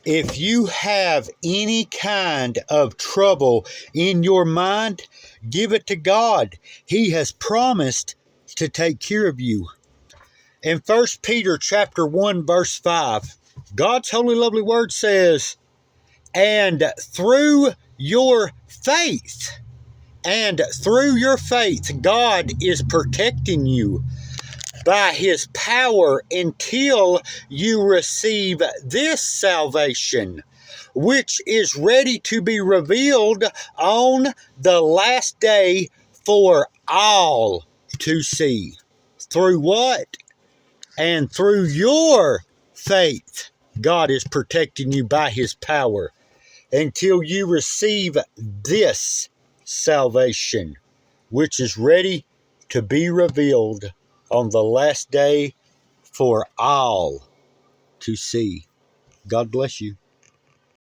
If you have any kind of trouble in your mind, give it to God. He has promised to take care of you. In 1 Peter chapter 1, verse 5, God's holy, lovely word says, and through your faith, God is protecting you by his power until you receive this salvation, which is ready to be revealed on the last day for all to see. Through what? And through your faith, God is protecting you by his power until you receive this salvation, which is ready to be revealed on the last day for all to see. God bless you.